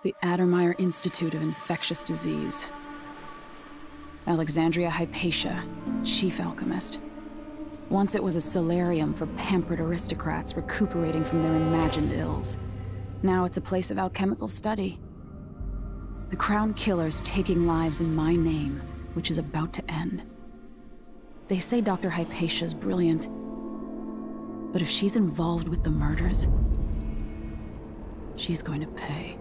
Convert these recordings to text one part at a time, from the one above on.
The Addermeyer Institute of Infectious Disease. Alexandria Hypatia, chief alchemist. Once it was a solarium for pampered aristocrats recuperating from their imagined ills. Now it's a place of alchemical study. The Crown Killer's taking lives in my name, which is about to end. They say Dr. Hypatia's brilliant, but if she's involved with the murders, she's going to pay.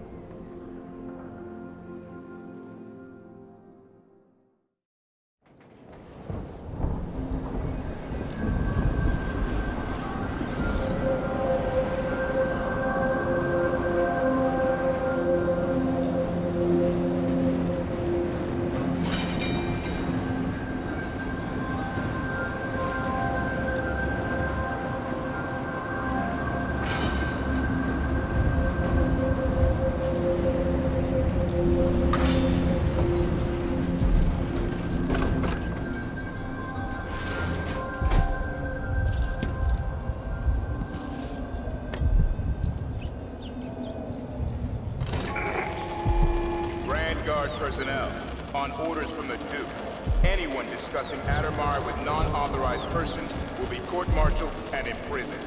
Personnel, on orders from the Duke, anyone discussing Addermeyer with non-authorized persons will be court-martialed and imprisoned.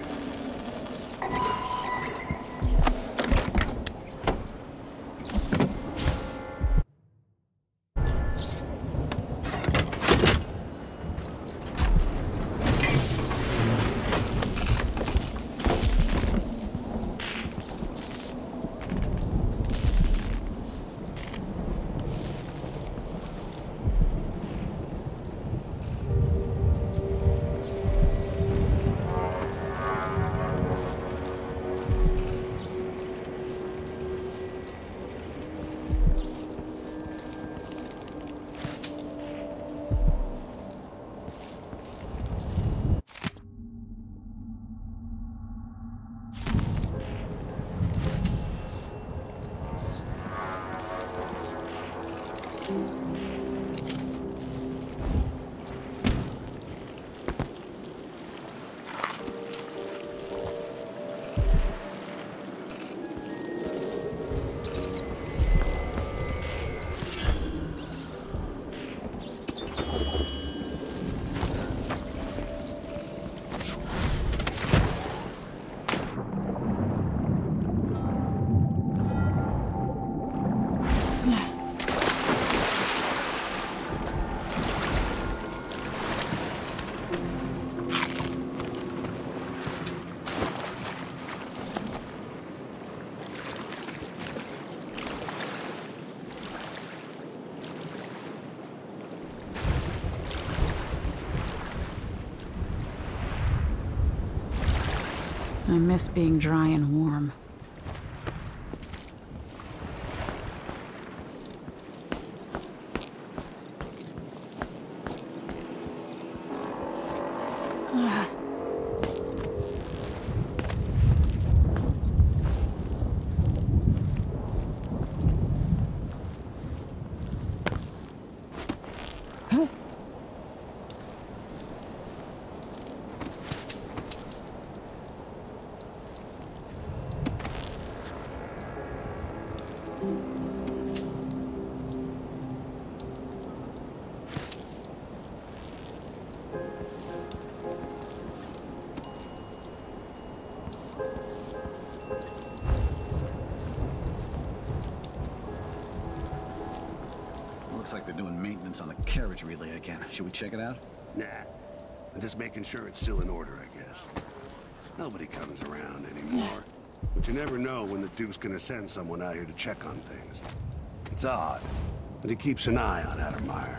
I miss being dry and warm. Looks like they're doing maintenance on the carriage relay again. Should we check it out? Nah. I'm just making sure it's still in order, I guess. Nobody comes around anymore. But you never know when the Duke's gonna send someone out here to check on things. It's odd, but he keeps an eye on Addermeyer.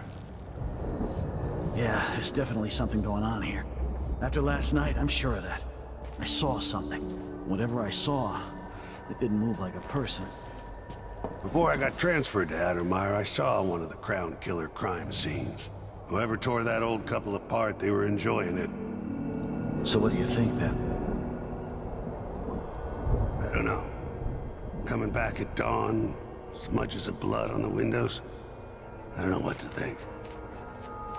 Yeah, there's definitely something going on here. After last night, I'm sure of that. I saw something. Whatever I saw, it didn't move like a person. Before I got transferred to Addermeyer, I saw one of the Crown Killer crime scenes. Whoever tore that old couple apart, they were enjoying it. So what do you think, then? I don't know. Coming back at dawn, smudges of blood on the windows. I don't know what to think.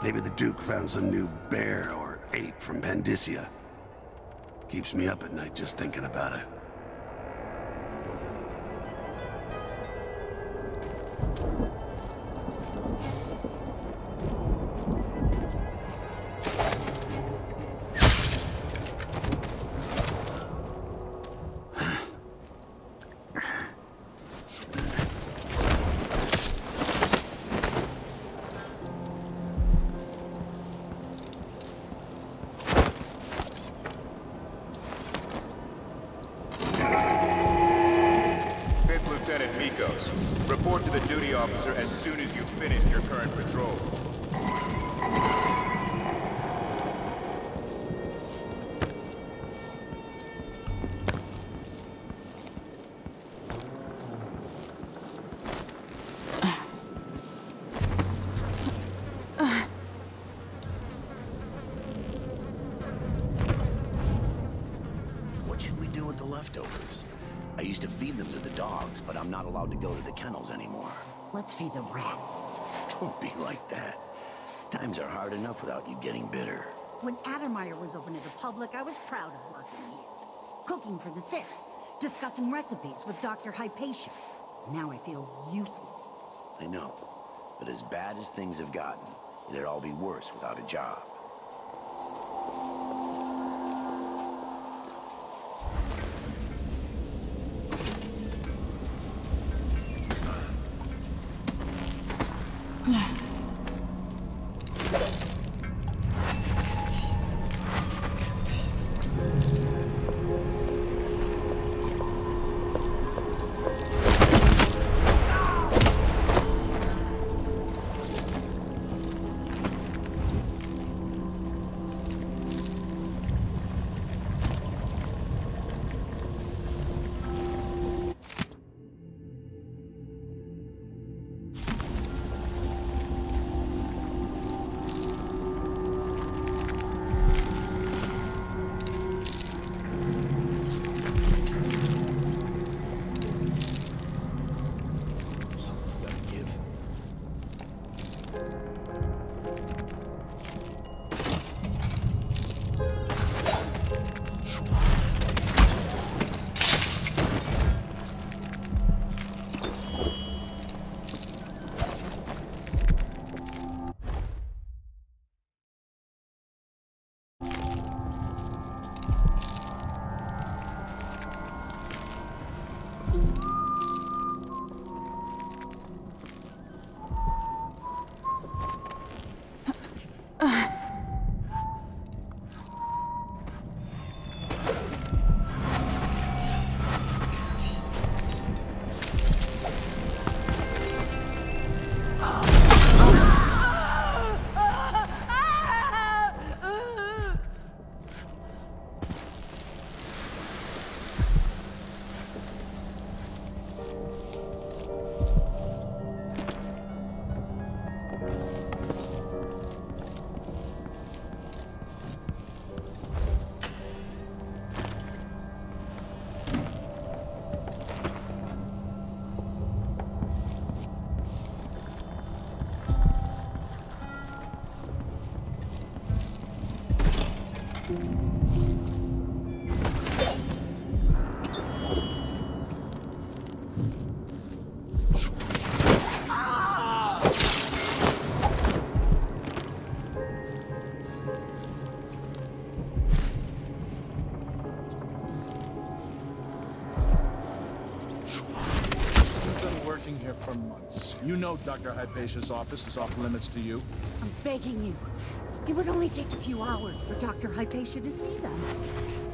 Maybe the Duke found some new bear or ape from Pandysia. Keeps me up at night just thinking about it. Report to the duty officer as soon as you've finished your current patrol. What should we do with the leftovers? I used to feed them to the dogs, but I'm not allowed to go to the kennels anymore. Let's feed the rats. Don't be like that. Times are hard enough without you getting bitter. When Addermeyer was open to the public, I was proud of working here. Cooking for the sick, discussing recipes with Dr. Hypatia. Now I feel useless. I know, but as bad as things have gotten, it'd all be worse without a job. Here for months. You know Dr. Hypatia's office is off limits to you. I'm begging you. It would only take a few hours for Dr. Hypatia to see them.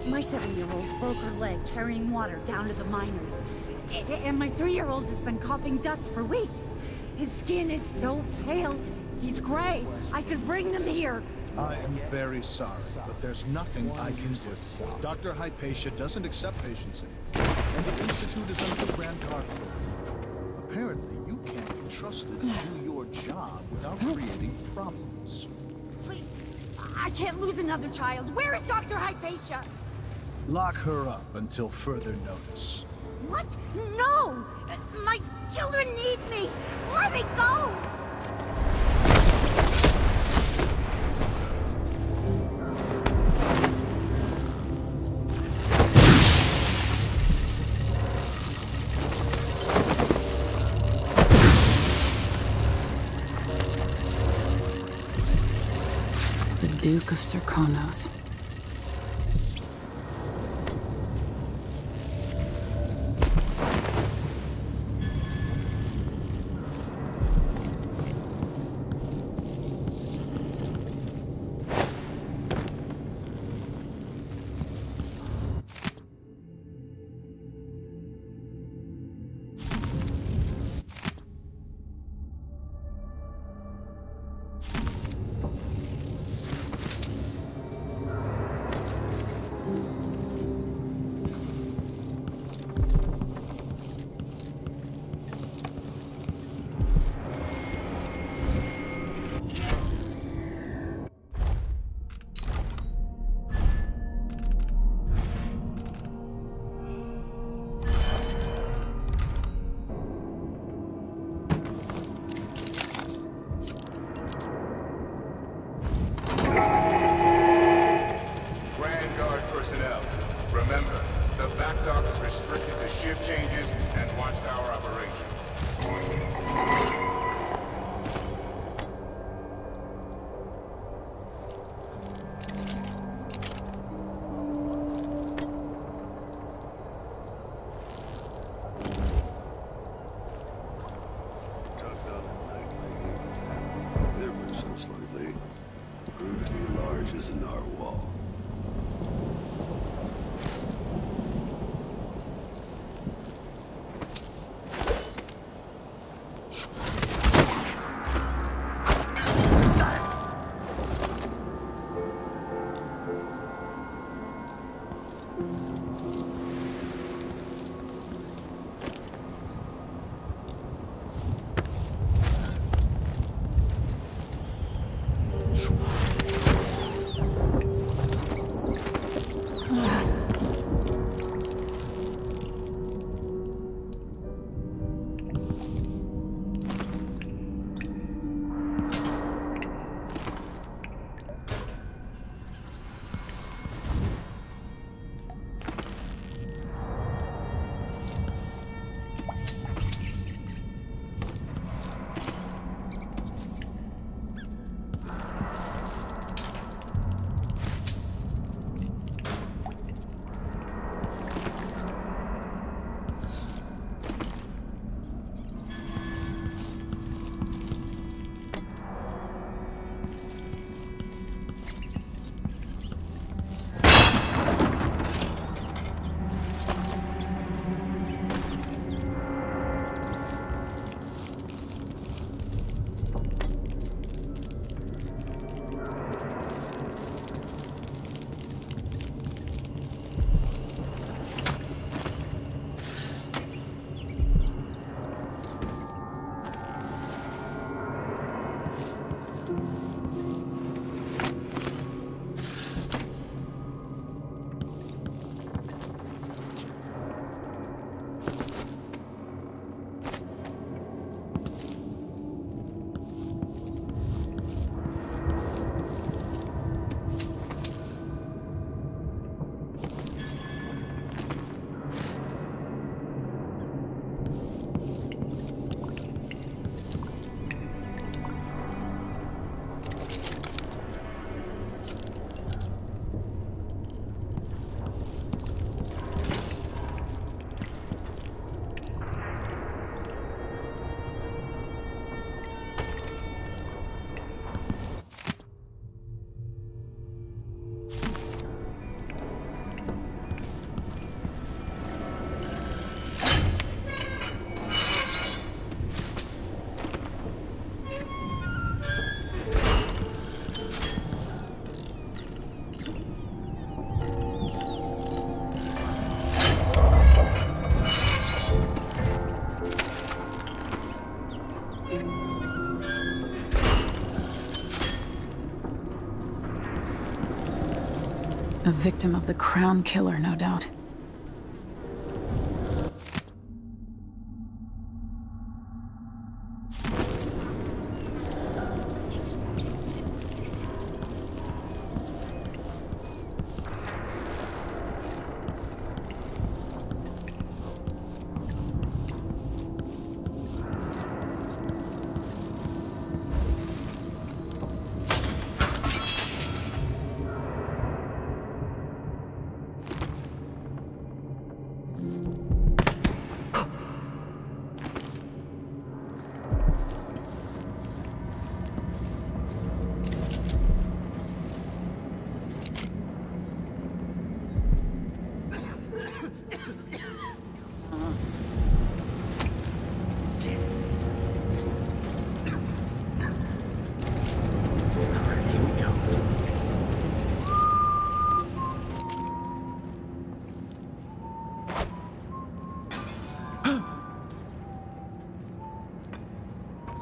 My 7-year-old broke her leg carrying water down to the miners. And my 3-year-old has been coughing dust for weeks. His skin is so pale. He's gray. I could bring them here. I am very sorry, but there's nothing I can do. Dr. Hypatia doesn't accept patients anymore, and the Institute is under the Grand Guard Authority. Apparently, you can't be trusted to do your job without creating problems. Please, I can't lose another child. Where is Dr. Hypatia? Lock her up until further notice. What? No! My children need me! Let me go! Duke of Serkonos. personnel. Remember, the back dock is restricted to shift changes and watchtower operations. A victim of the Crown Killer, no doubt.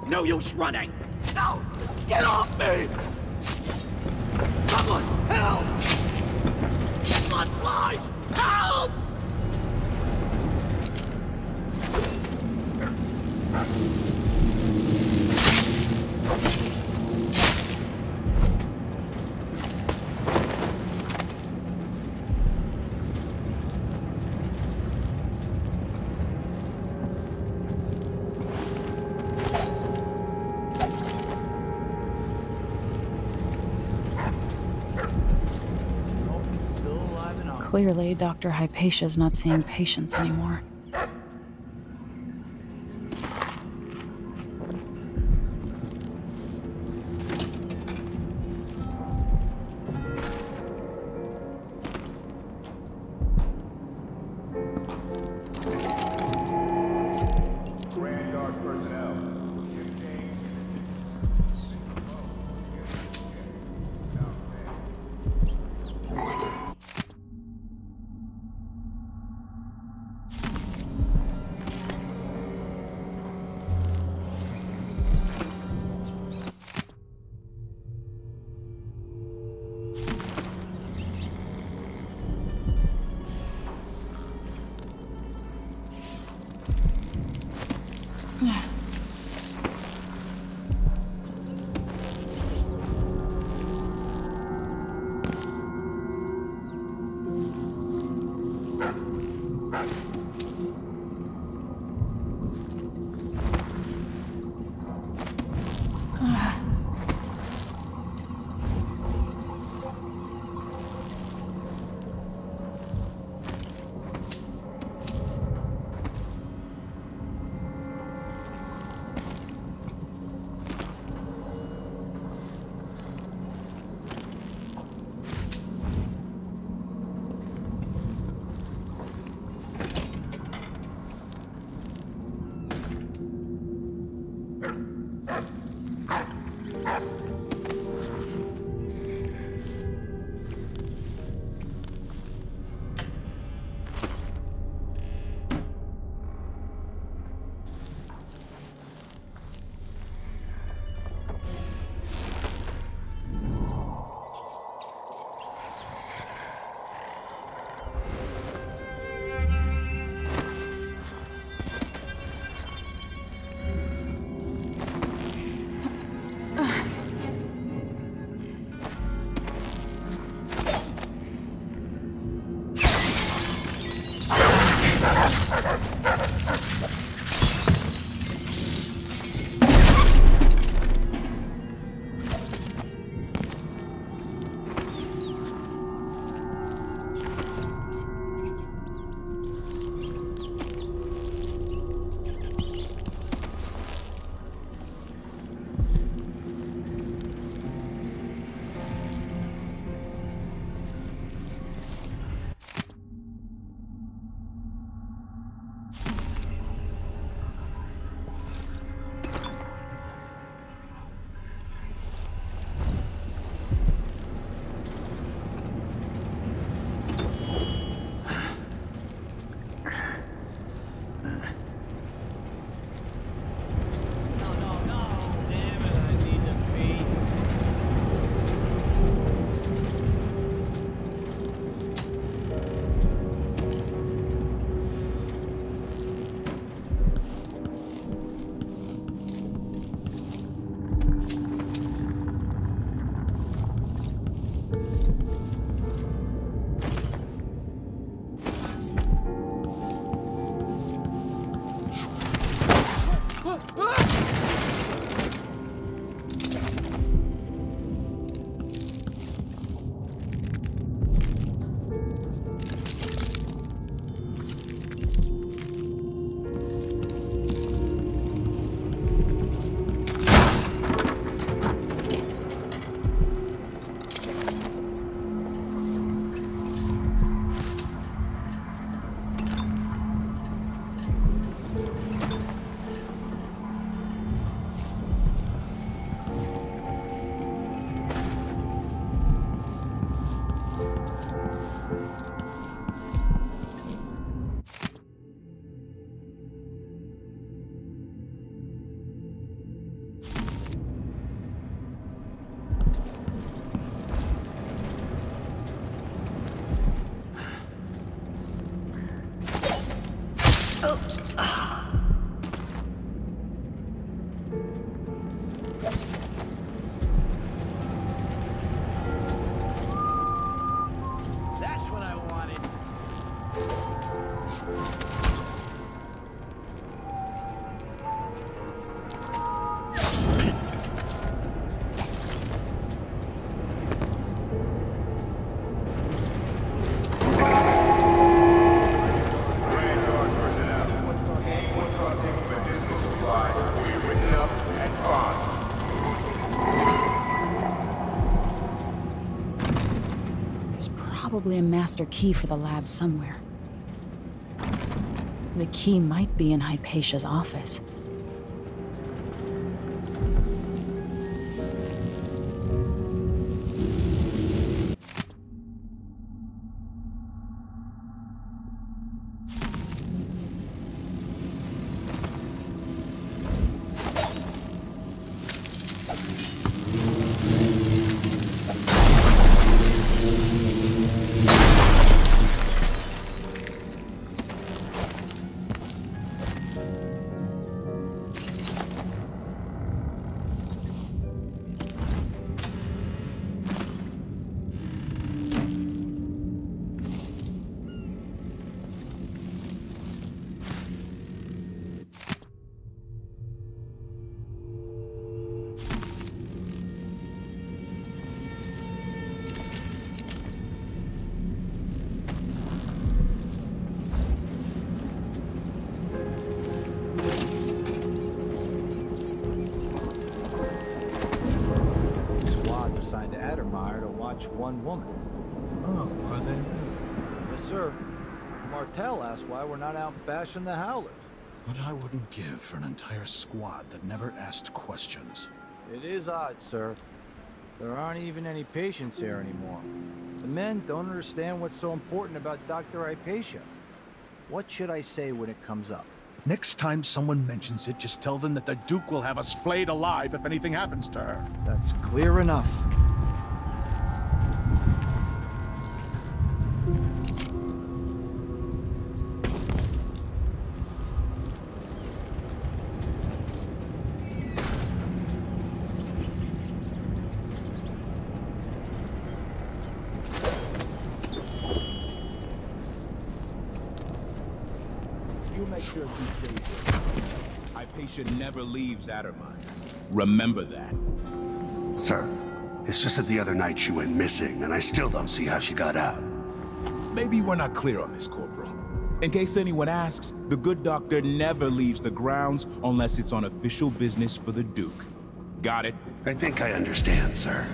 No use running! No! Get off me! Someone, help! Blood flies! Help! Clearly, Dr. Hypatia's not seeing patients anymore. Come master key for the lab somewhere. The key might be in Hypatia's office. One woman. Oh, are they really? Yes, sir. Martel asked why we're not out bashing the Howlers. What I wouldn't give for an entire squad that never asked questions. It is odd, sir. There aren't even any patients here anymore. The men don't understand what's so important about Dr. Hypatia. What should I say when it comes up? Next time someone mentions it, just tell them that the Duke will have us flayed alive if anything happens to her. That's clear enough. Sure you stay here. Hypatia never leaves Addermine. Remember that. Sir, it's just that the other night she went missing, and I still don't see how she got out. Maybe we're not clear on this, Corporal. In case anyone asks, the good doctor never leaves the grounds unless it's on official business for the Duke. Got it? I think I understand, sir.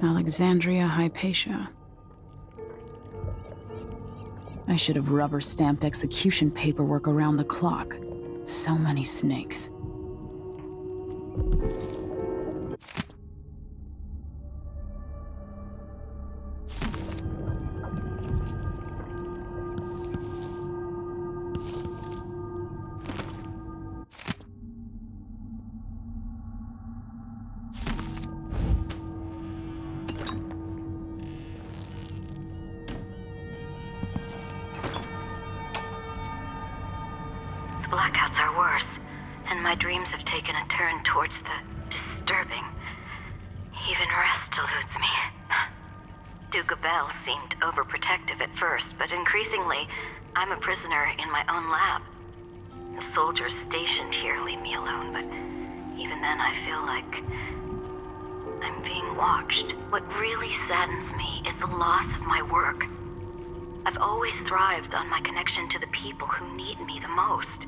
Alexandria Hypatia. I should have rubber-stamped execution paperwork around the clock. So many snakes. Blackouts are worse, and my dreams have taken a turn towards the disturbing. Even rest eludes me. Duke Bell seemed overprotective at first, but increasingly, I'm a prisoner in my own lab. The soldiers stationed here leave me alone, but even then I feel like I'm being watched. What really saddens me is the loss of my work. I've always thrived on my connection to the people who need me the most.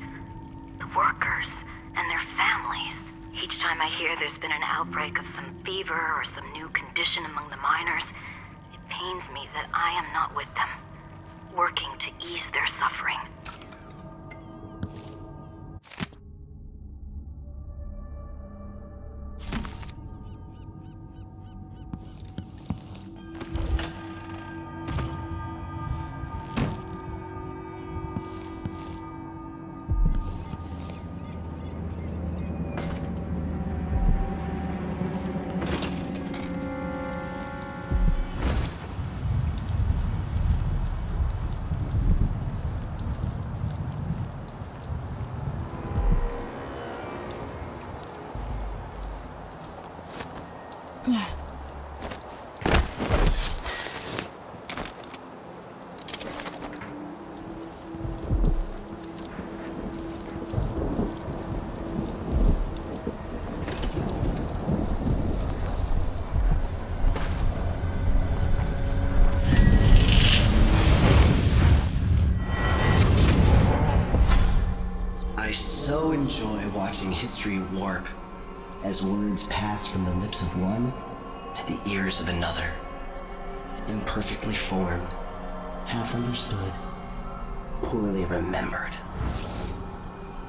The workers and their families. Each time I hear there's been an outbreak of some fever or some new condition among the miners, it pains me that I am not with them, working to ease their suffering. watching history warp as words pass from the lips of one to the ears of another. Imperfectly formed, half understood, poorly remembered.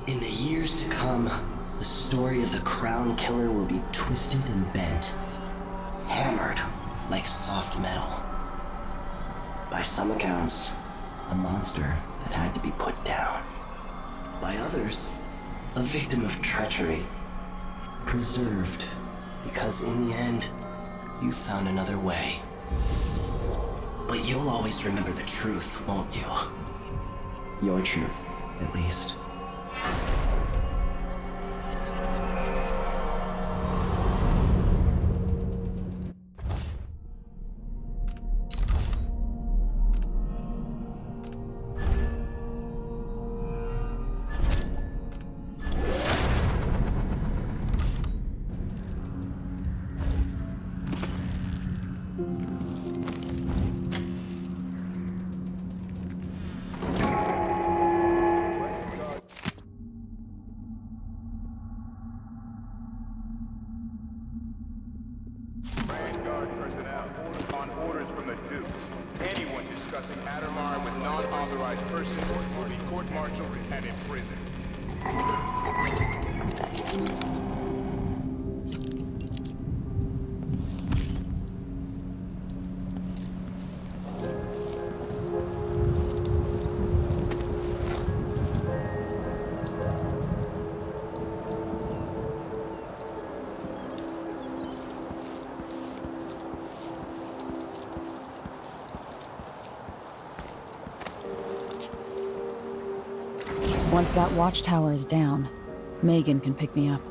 In the years to come, the story of the Crown Killer will be twisted and bent, hammered like soft metal. By some accounts, a monster that had to be put down. By others, a victim of treachery, preserved because in the end, you found another way. But you'll always remember the truth, won't you? Your truth, at least. Once that watchtower is down, Megan can pick me up.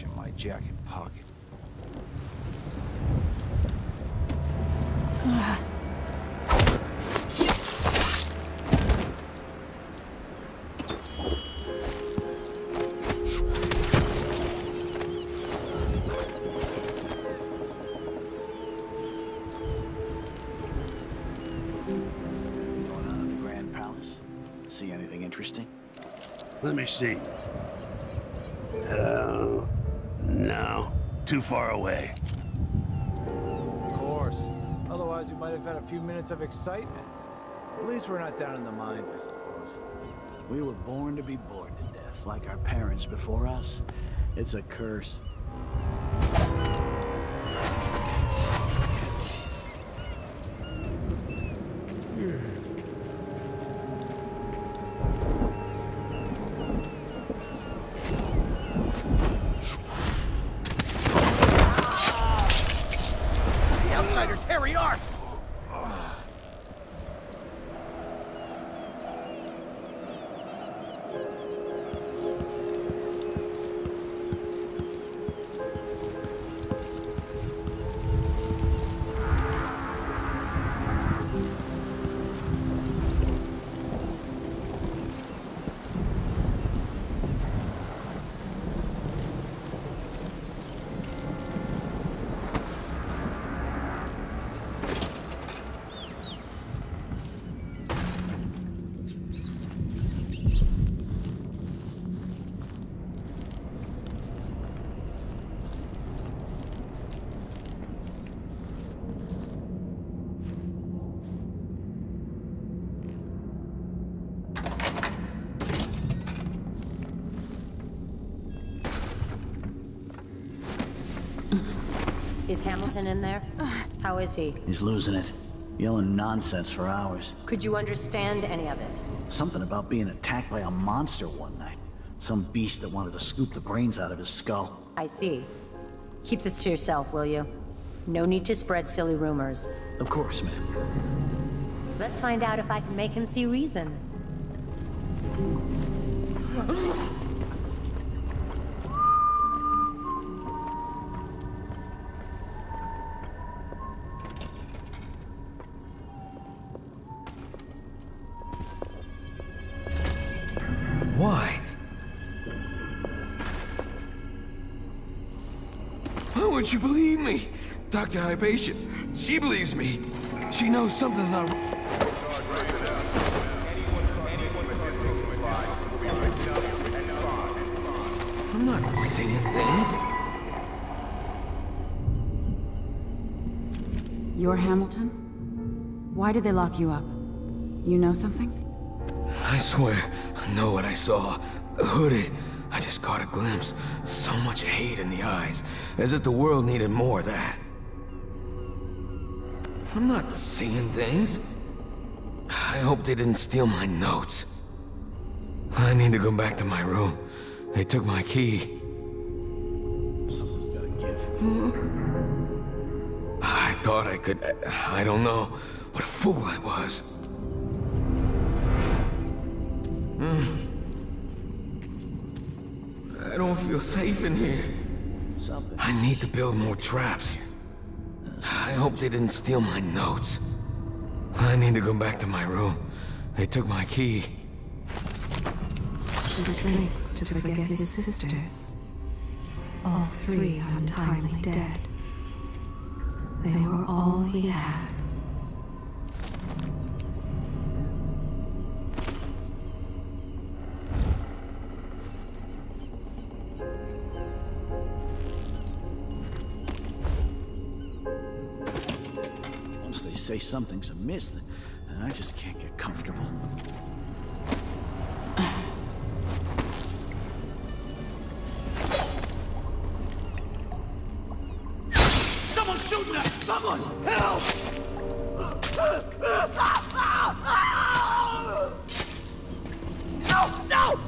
In my jacket pocket. Going on to the Grand Palace? See anything interesting? Let me see. No. Too far away. Of course. Otherwise, we might have had a few minutes of excitement. At least we're not down in the mines, I suppose. We were born to be bored to death, like our parents before us. It's a curse. The outsiders, here we are! Is Hamilton in there? How is he? He's losing it. Yelling nonsense for hours. Could you understand any of it? Something about being attacked by a monster one night. Some beast that wanted to scoop the brains out of his skull. I see. Keep this to yourself, will you? No need to spread silly rumors. Of course, ma'am. Let's find out if I can make him see reason. Why? Why won't you believe me? Dr. Hypatia, she believes me. She knows something's not right. I'm not seeing things. You're Hamilton? Why did they lock you up? You know something? I swear, I know what I saw. Hooded. I just caught a glimpse. So much hate in the eyes. As if the world needed more of that. I'm not seeing things. I hope they didn't steal my notes. I need to go back to my room. They took my key. Someone's gotta give. I thought I could... I don't know. What a fool I was. I don't feel safe in here. I need to build more traps. I hope they didn't steal my notes. I need to go back to my room. They took my key. The drinks to forget his sisters. All three untimely dead. They were all he had. Once they say something's amiss, then I just can't get comfortable. Someone's shooting us! Someone! Help! No! No!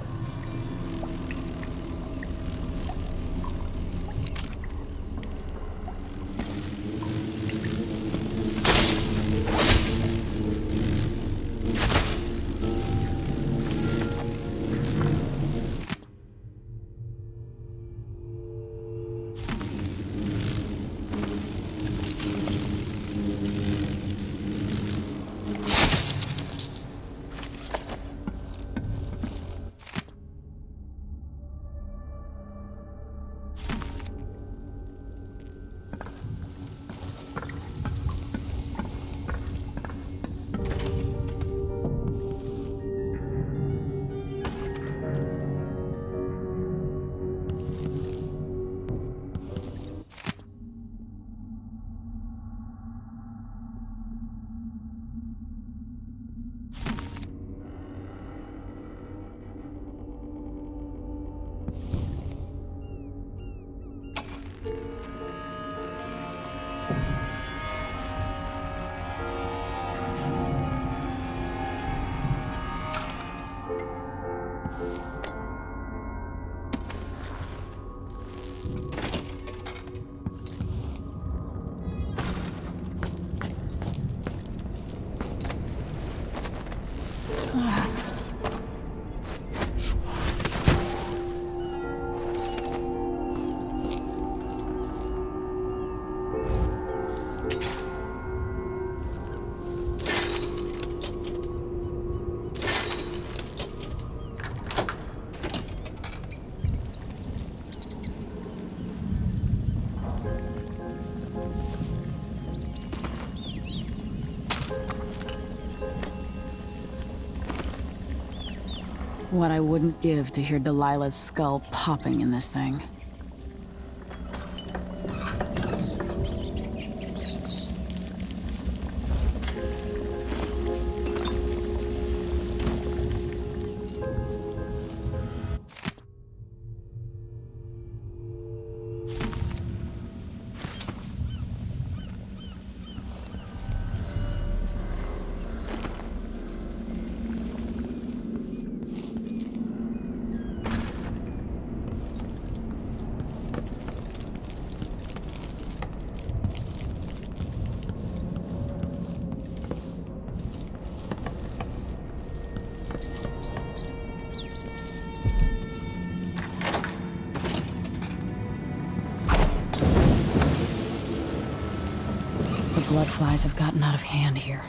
What I wouldn't give to hear Delilah's skull popping in this thing. Blood flies have gotten out of hand here.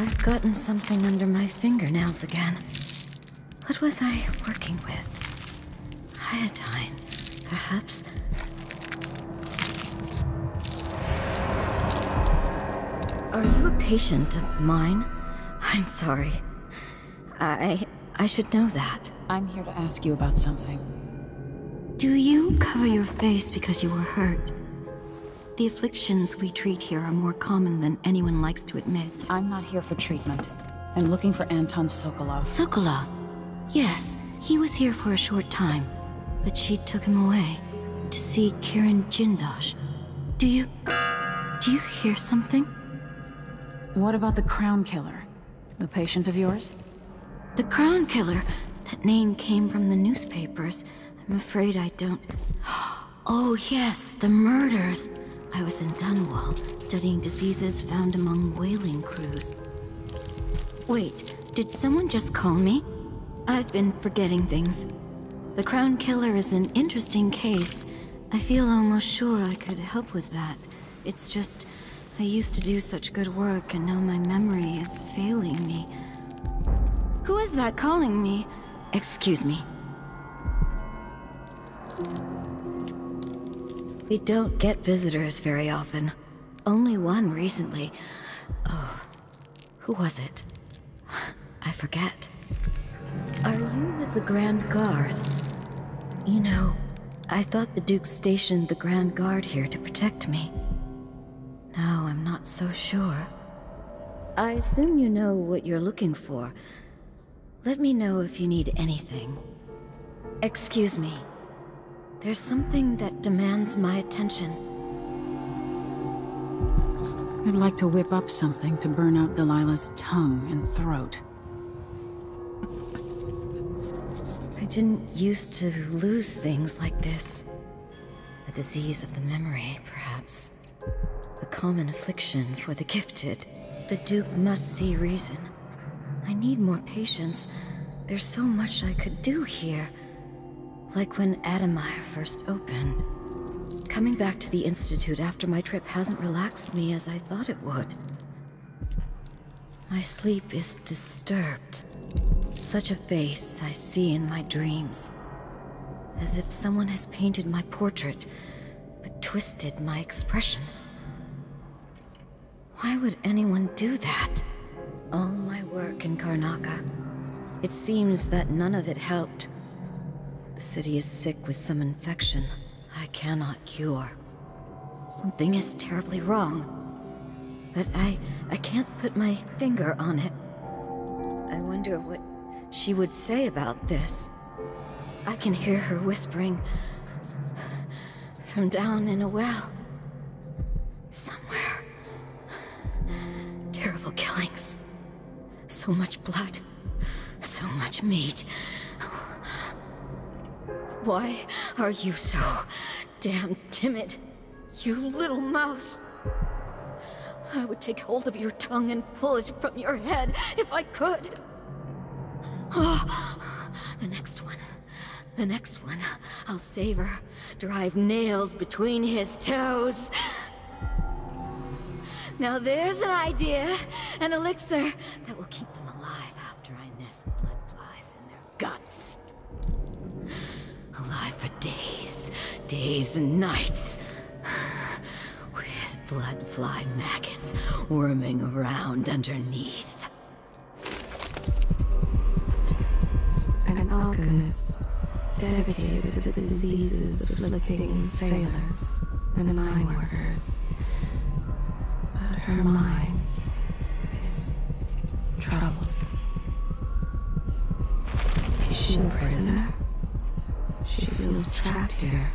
I've gotten something under my fingernails again. What was I working with? Iodine, perhaps? Are you a patient of mine? I'm sorry. I should know that. I'm here to ask you about something. Do you cover your face because you were hurt? The afflictions we treat here are more common than anyone likes to admit. I'm not here for treatment. I'm looking for Anton Sokolov. Sokolov? Yes, he was here for a short time, but she took him away to see Kiran Jindosh. Do you hear something? What about the Crown Killer? The patient of yours? The Crown Killer? That name came from the newspapers. I'm afraid I don't... Oh yes, the murders. I was in Dunwall, studying diseases found among whaling crews. Wait, did someone just call me? I've been forgetting things. The Crown Killer is an interesting case. I feel almost sure I could help with that. It's just, I used to do such good work, and now my memory is failing me. Who is that calling me? Excuse me. We don't get visitors very often. Only one recently. Oh, who was it? I forget. Are you with the Grand Guard? You know, I thought the Duke stationed the Grand Guard here to protect me. Now I'm not so sure. I assume you know what you're looking for. Let me know if you need anything. Excuse me. There's something that demands my attention. I'd like to whip up something to burn out Delilah's tongue and throat. I didn't used to lose things like this. A disease of the memory, perhaps. A common affliction for the gifted. The Duke must see reason. I need more patience. There's so much I could do here. Like when Adamire first opened. Coming back to the Institute after my trip hasn't relaxed me as I thought it would. My sleep is disturbed. Such a face I see in my dreams. As if someone has painted my portrait, but twisted my expression. Why would anyone do that? All my work in Karnaca. It seems that none of it helped. The city is sick with some infection I cannot cure. Something is terribly wrong. But I can't put my finger on it. I wonder what she would say about this. I can hear her whispering from down in a well. Somewhere. Terrible killings. So much blood. So much meat. Why are you so damn timid? You little mouse. I would take hold of your tongue and pull it from your head if I could. Oh, the next one. The next one. I'll save her. Drive nails between his toes. Now there's an idea. An elixir that will keep them alive after I nest blood flies in their guts. Alive for days. Days and nights. With blood fly maggots worming around underneath. An alchemist dedicated to the diseases afflicting sailors and mine workers. But her mind is troubled. Is she a prisoner? She feels trapped here.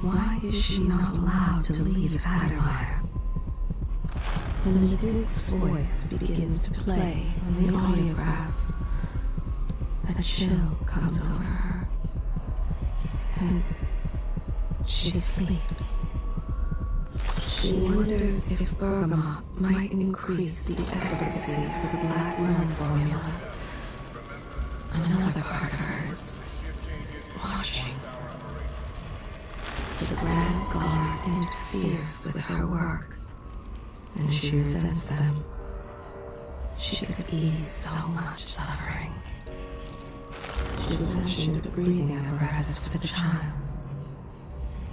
Why is she not allowed to leave Adamire? When the Duke's voice begins to play on the audiograph, a chill comes over her, and she sleeps. She wonders if bergamot might increase the efficacy of the black lung formula. Another part of her is watching. The Grand Guard interferes with her work, and she resents them. She could ease so much suffering. She fashioned a breathing apparatus for the child.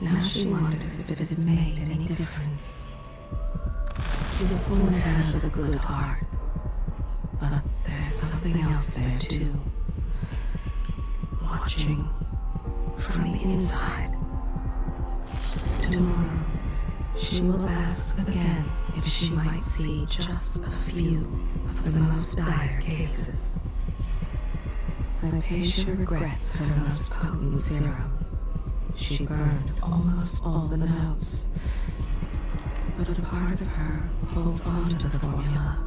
Now she wonders if it has made any difference. This woman has a good heart, but there's something else there too. Watching from the inside. Tomorrow, she will ask again if she might see just a few of the most dire cases. Hypatia regrets her most potent serum. She burned almost all the notes, but a part of her holds on to the formula.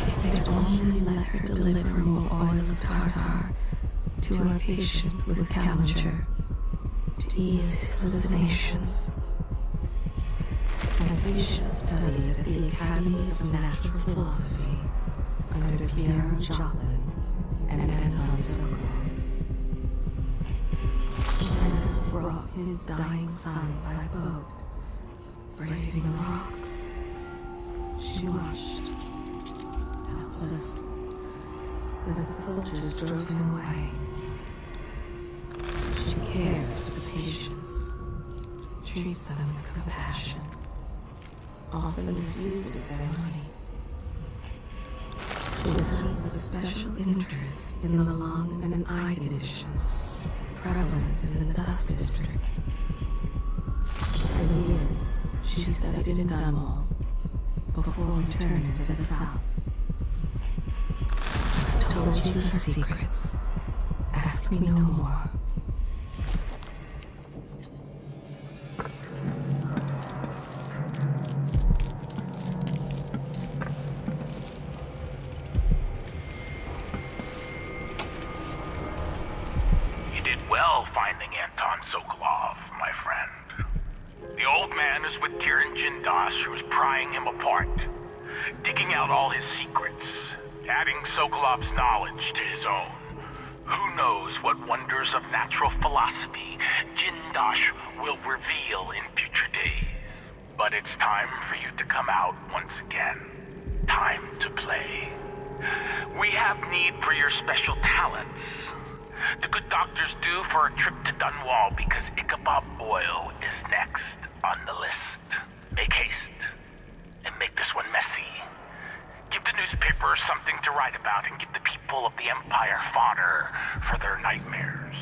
If they'd only let her deliver more oil of tartar to our patient with Callinger, to ease his hallucinations. Hypatia studied at the Academy of Natural Philosophy under Pierre Joplin and Anton Sokolov. Brought his dying son by boat, braving the rocks. She watched, helpless, as the soldiers drove him away. She cares for the patients, treats them with compassion, often refuses their money. She has a special interest in the lung and eye conditions prevalent in the Dust District. For years, she studied in Dunwall before returning to the south. I've told you her secrets. Ask me no more. Who's prying him apart, digging out all his secrets, adding Sokolov's knowledge to his own. Who knows what wonders of natural philosophy Jindosh will reveal in future days. But it's time for you to come out once again. Time to play. We have need for your special talents. The good doctors do for a trip to Dunwall because Ichabod Oil is next on the list. Make haste, and make this one messy. Give the newspapers something to write about, and give the people of the Empire fodder for their nightmares.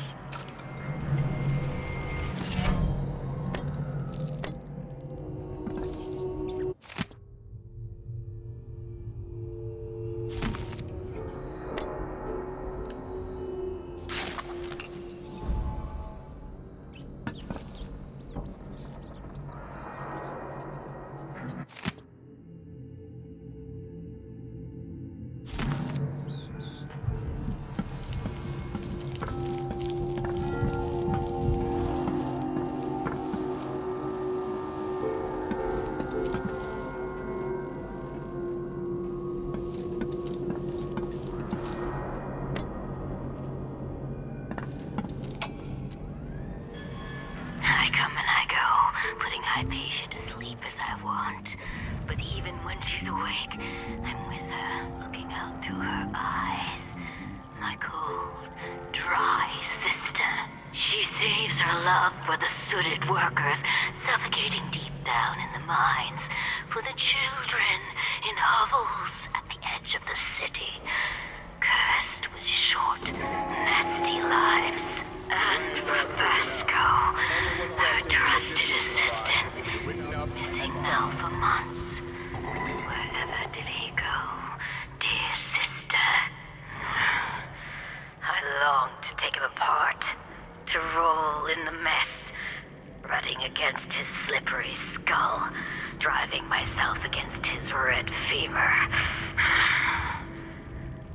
Hypatia to sleep as I want, but even when she's awake, I'm with her, looking out through her eyes. My cold, dry sister. She saves her love for the sooted workers, suffocating deep down in the mines, for the children in hovels at the edge of the city, cursed with short, nasty lives. And for Vasco, her trusted assistant, missing now for months. Wherever did he go, dear sister? I long to take him apart, to roll in the mess, rutting against his slippery skull, driving myself against his red fever.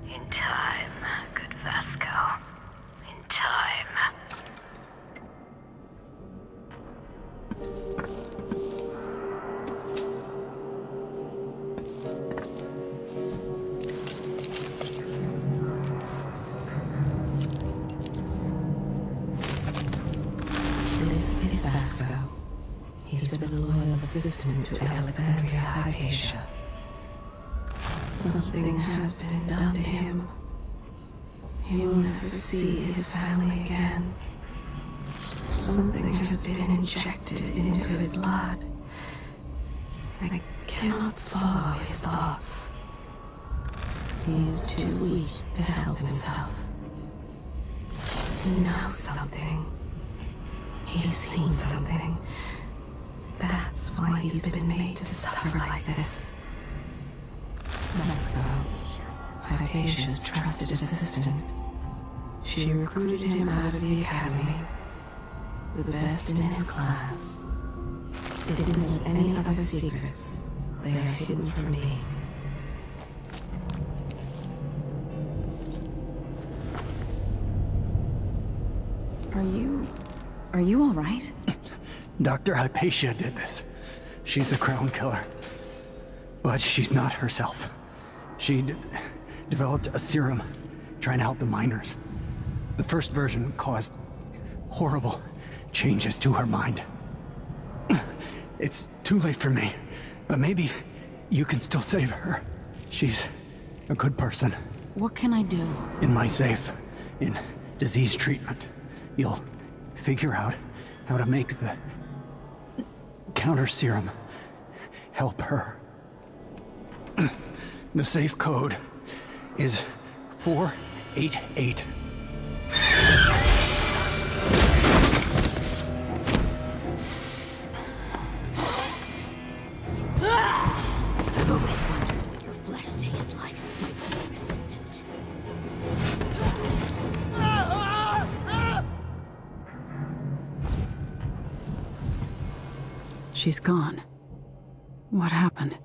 In time, good Vasco. In time. This is Vasco. He's been a loyal assistant to Alexandria Hypatia. Something has been done to him. He will never see his family again. Something has been injected into his blood. I cannot follow his thoughts. He's too weak to help himself. He knows something. He's seen something. That's why he's been made to suffer like this. Vasco, Hypatia's trusted assistant. She recruited him out of the academy, the best in his class. If he has any other secrets, they are hidden from me. Are you all right? Dr. Hypatia did this. She's the crown killer. But she's not herself. She developed a serum trying to help the miners. The first version caused horrible changes to her mind. It's too late for me, but maybe you can still save her. She's a good person. What can I do? In my safe, in disease treatment, you'll figure out how to make the Counter-Serum help her. The safe code is 488. I've always wondered what your flesh tastes like, my dear assistant. She's gone. What happened?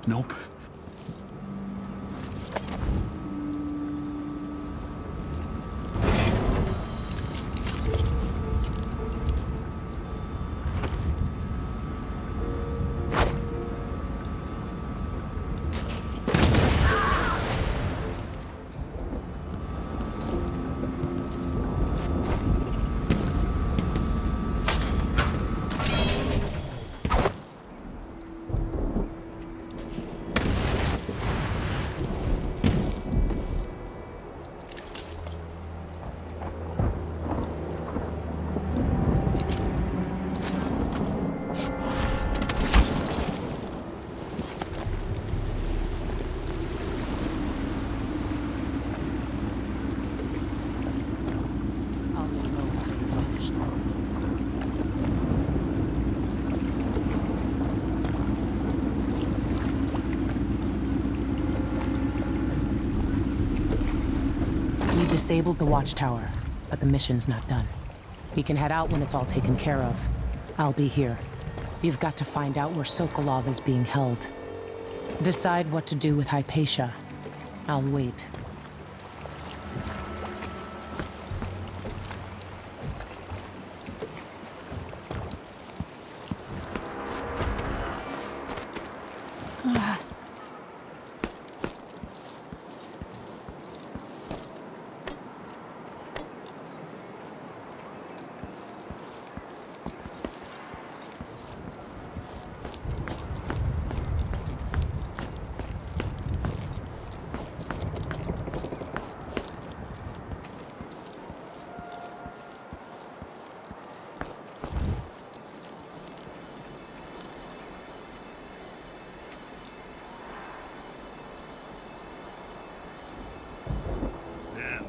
Nope. Disabled the watchtower, but the mission's not done. We can head out when it's all taken care of. I'll be here. You've got to find out where Sokolov is being held. Decide what to do with Hypatia. I'll wait.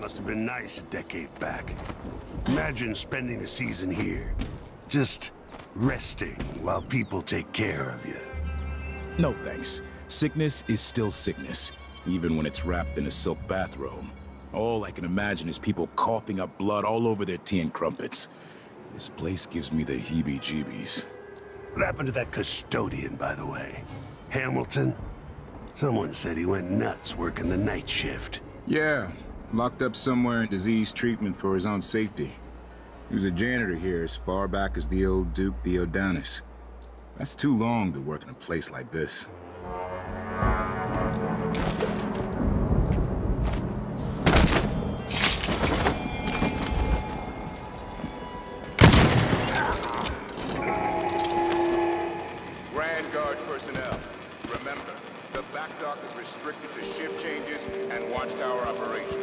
Must have been nice a decade back. Imagine spending a season here. Just resting while people take care of you. No thanks. Sickness is still sickness, even when it's wrapped in a silk bathrobe. All I can imagine is people coughing up blood all over their tea and crumpets. This place gives me the heebie-jeebies. What happened to that custodian, by the way? Hamilton? Someone said he went nuts working the night shift. Yeah. Locked up somewhere in disease treatment for his own safety. He was a janitor here as far back as the old Duke Theodanis. That's too long to work in a place like this. Grand Guard personnel, remember, the back dock is restricted to shift changes and watchtower operations.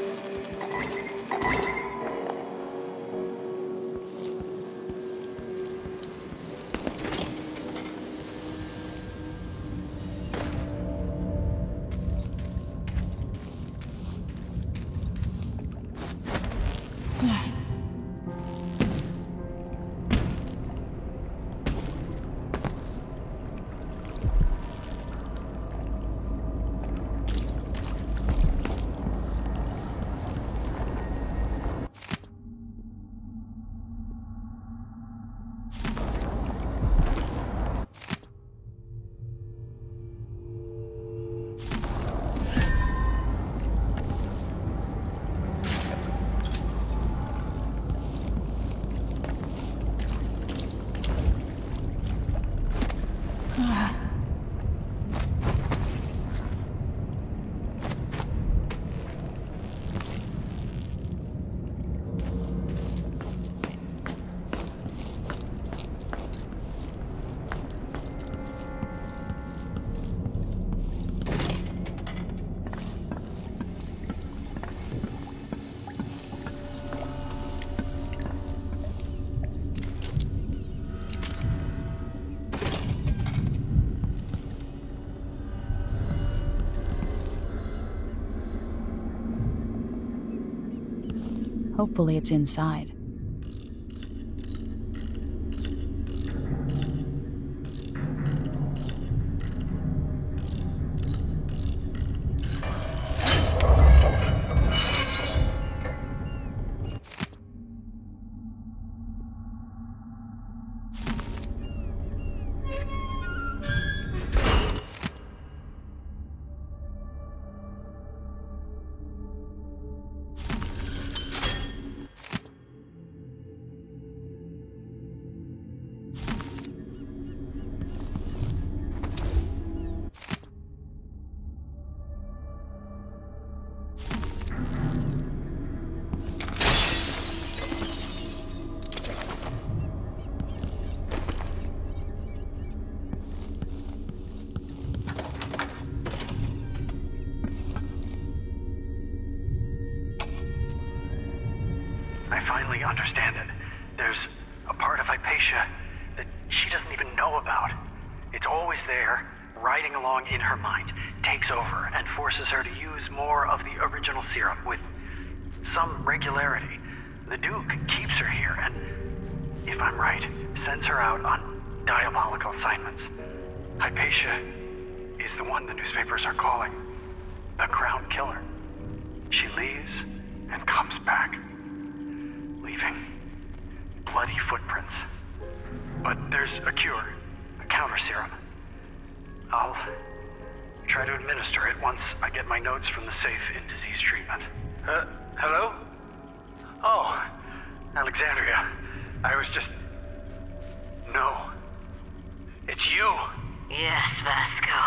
Hopefully it's inside. I finally understand it. There's a part of Hypatia that she doesn't even know about. It's always there, riding along in her mind, takes over, and forces her to use more of the original serum with some regularity. The Duke keeps her here and, if I'm right, sends her out on diabolical assignments. Hypatia is the one the newspapers are calling the Crown Killer. She leaves and comes back, leaving bloody footprints. But there's a cure, a Counter-Serum. I'll try to administer it once I get my notes from the safe in disease treatment. Hello? Oh, Alexandria. I was just... No. It's you! Yes, Vasco,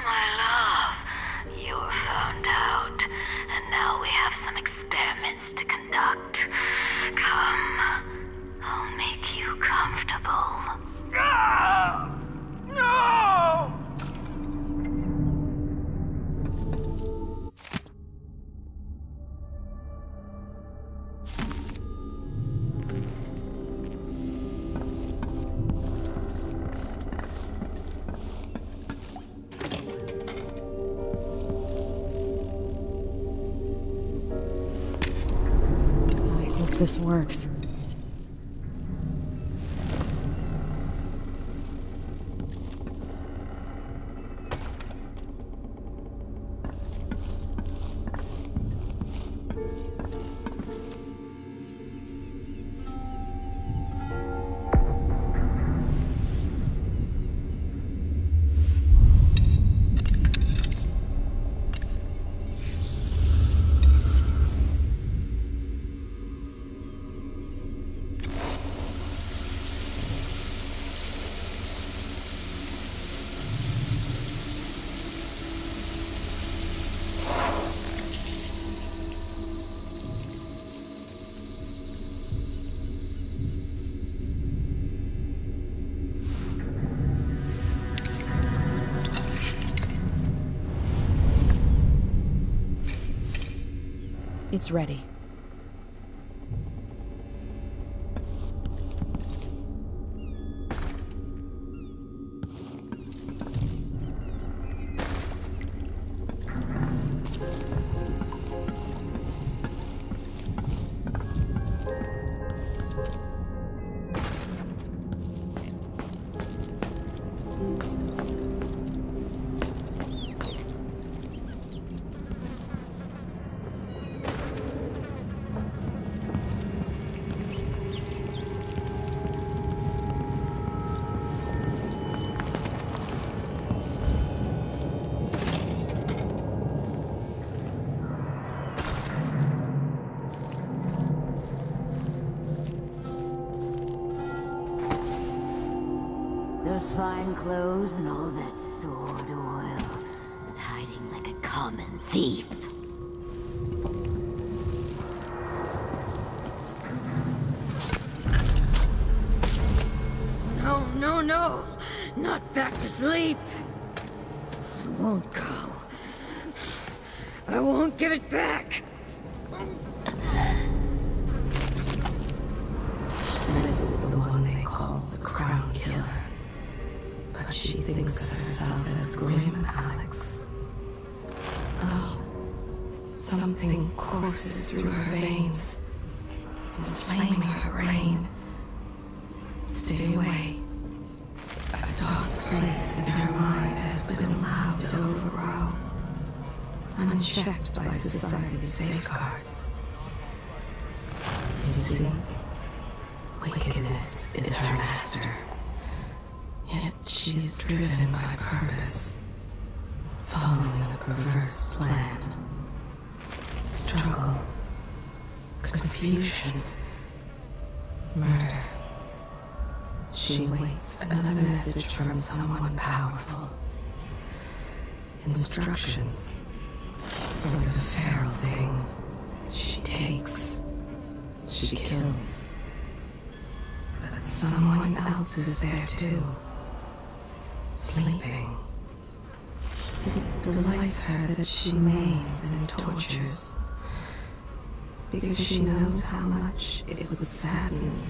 my love. You were found out, and now we have some experiments to conduct. Come, I'll make you comfortable. Ah! No! This works. It's ready. Fine clothes and all that sword oil, and hiding like a common thief. No, no, no! Not back to sleep! I won't go. I won't give it back! This is the one they call the Crown Killer. But she thinks of herself as Grim Alex. Oh, something courses through her veins. inflaming her brain. Stay away. A dark place in her mind has been allowed to overgrow, unchecked by society's safeguards. You see, wickedness is her master, yet she is driven by purpose, following a perverse plan. Struggle, confusion, murder. She waits another message from someone powerful. Instructions. Like a feral thing. She takes. She kills. But someone else is there too. Sleeping. It delights her that she maims and tortures. Because she knows how much it would sadden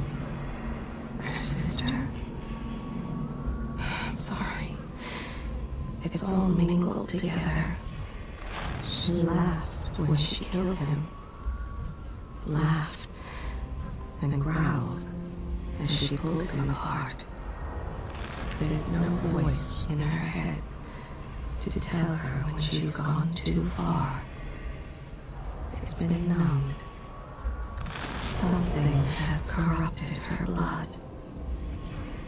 her sister. Sorry. It's all mingled together. She laughed when she killed him. Laughed and growled as she pulled him apart. There's no voice in her head to tell her when she's gone too far. It's been numbed. Something has corrupted her blood.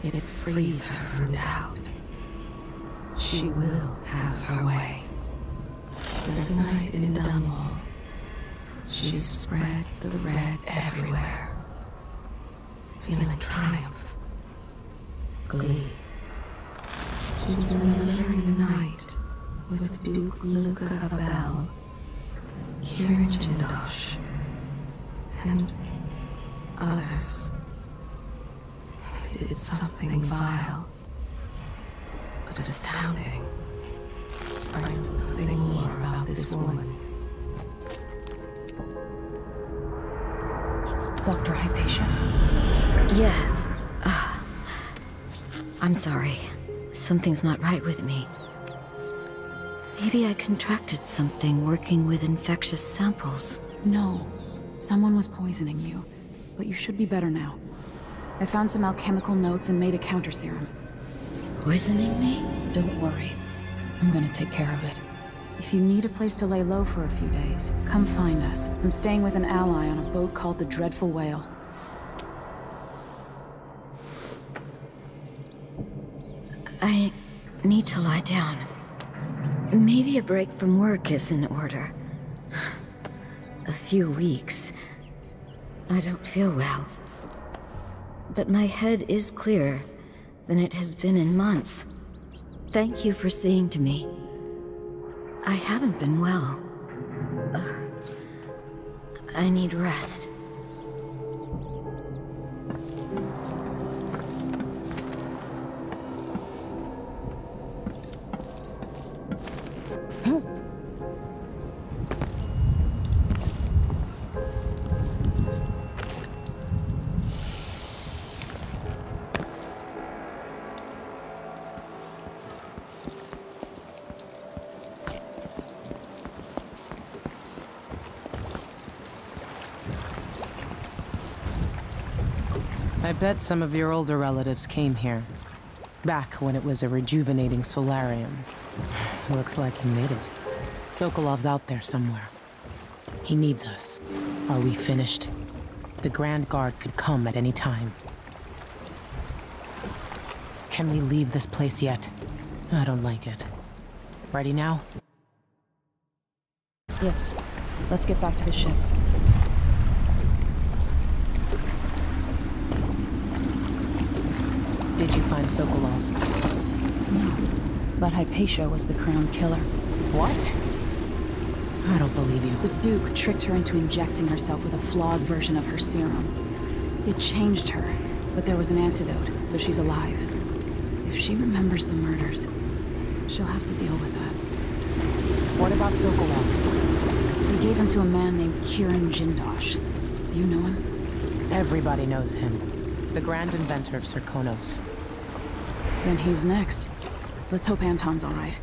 It frees her from doubt. She will have her way. That night in Dunwall, she spread the red everywhere, feeling triumph, glee. She's remembering the night with Duke Luca Abel, Kieran Jindosh, and others. They did something vile, but astounding. I know nothing more about this woman. Dr. Hypatia. Yes. I'm sorry. Something's not right with me. Maybe I contracted something working with infectious samples. No. Someone was poisoning you, but you should be better now. I found some alchemical notes and made a Counter-Serum. Poisoning me? Don't worry. I'm gonna take care of it. If you need a place to lay low for a few days, come find us. I'm staying with an ally on a boat called the Dreadful Whale. I need to lie down. Maybe a break from work is in order. A few weeks. I don't feel well. But my head is clearer than it has been in months. Thank you for seeing to me. I haven't been well. I need rest. I bet some of your older relatives came here. Back when it was a rejuvenating solarium. Looks like he made it. Sokolov's out there somewhere. He needs us. Are we finished? The Grand Guard could come at any time. Can we leave this place yet? I don't like it. Ready now? Yes. Let's get back to the ship. Did you find Sokolov? No. But Hypatia was the crown killer. What? I don't believe you. The Duke tricked her into injecting herself with a flawed version of her serum. It changed her, but there was an antidote, so she's alive. If she remembers the murders, she'll have to deal with that. What about Sokolov? They gave him to a man named Kieran Jindosh. Do you know him? Everybody knows him. The grand inventor of Zirconos. Then he's next. Let's hope Anton's all right.